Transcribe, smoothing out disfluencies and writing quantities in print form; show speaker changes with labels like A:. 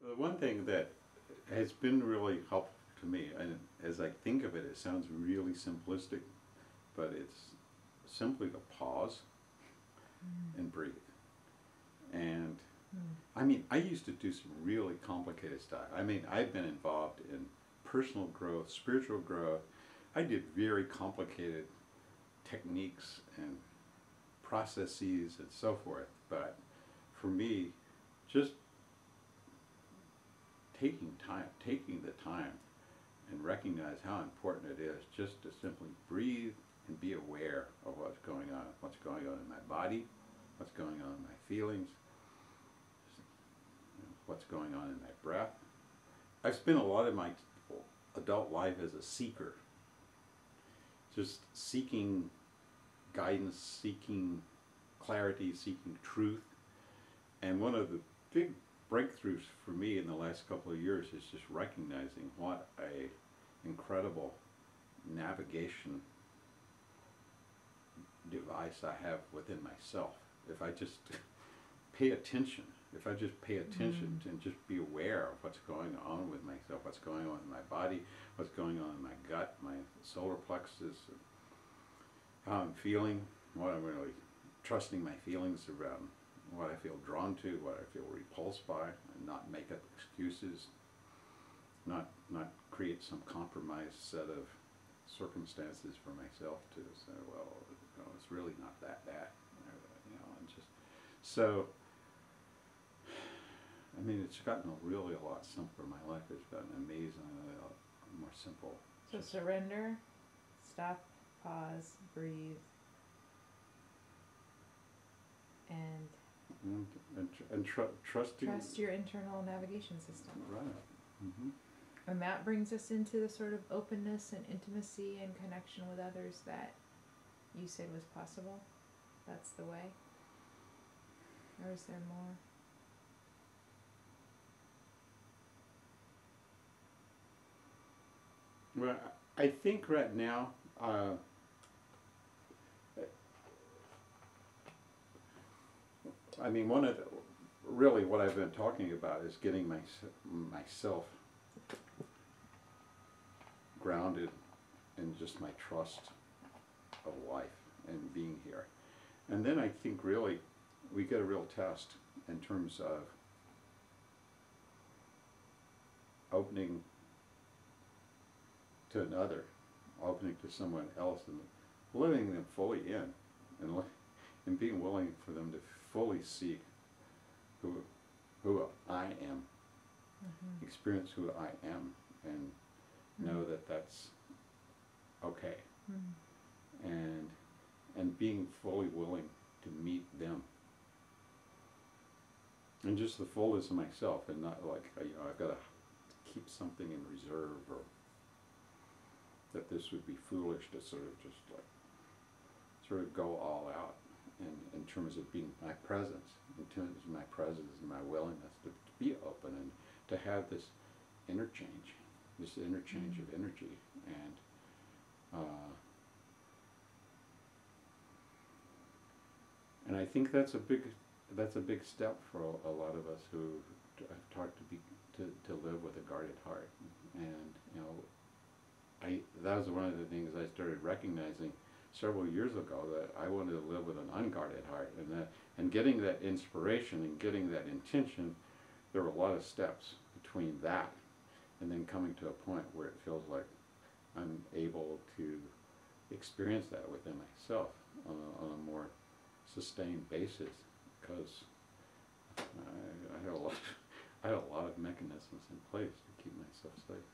A: The one thing that has been really helpful to me, and as I think of it, it sounds really simplistic, but it's simply to pause and breathe. And I mean, I used to do some really complicated stuff. I mean, I've been involved in personal growth, spiritual growth. I did very complicated techniques and processes and so forth. But for me, just taking the time and recognize how important it is just to simply breathe and be aware of what's going on in my body, what's going on in my feelings, what's going on in my breath. I've spent a lot of my adult life as a seeker, just seeking guidance, seeking clarity, seeking truth. And one of the big breakthroughs for me in the last couple of years is just recognizing what a incredible navigation device I have within myself. If I just pay attention, and just be aware of what's going on with myself, what's going on in my body, what's going on in my gut, my solar plexus, how I'm feeling, what I'm really trusting my feelings around, what I feel drawn to, what I feel repulsed by, and not make up excuses, not create some compromised set of circumstances for myself to say, well, you know, it's really not that bad, you know, and just so. I mean, it's gotten really a lot simpler. My life has gotten amazingly a lot more simple.
B: So surrender, stop, pause, breathe, and
A: trusting.
B: Trust your internal navigation system.
A: Right. Mm-hmm.
B: And that brings us into the sort of openness and intimacy and connection with others that you said was possible. That's the way? Or is there more?
A: Well, I think right now, I mean, really what I've been talking about is getting myself grounded in just my trust of life and being here. And then I think really we get a real test in terms of opening to another, opening to someone else, and letting them fully in, and being willing for them to fully see who I am, experience who I am, and know that that's okay, and being fully willing to meet them, and just the fullness of myself, and not like, you know, I've got to keep something in reserve, or that this would be foolish to sort of go all out in terms of being my presence, in terms of my presence and my willingness to be open and to have this interchange of energy, and I think that's a big step for a lot of us who have taught to live with a guarded heart. And you know, that was one of the things I started recognizing several years ago, that I wanted to live with an unguarded heart, and getting that inspiration and getting that intention, there were a lot of steps between that and then coming to a point where it feels like I'm able to experience that within myself on a more sustained basis, because I had a lot of mechanisms in place to keep myself safe.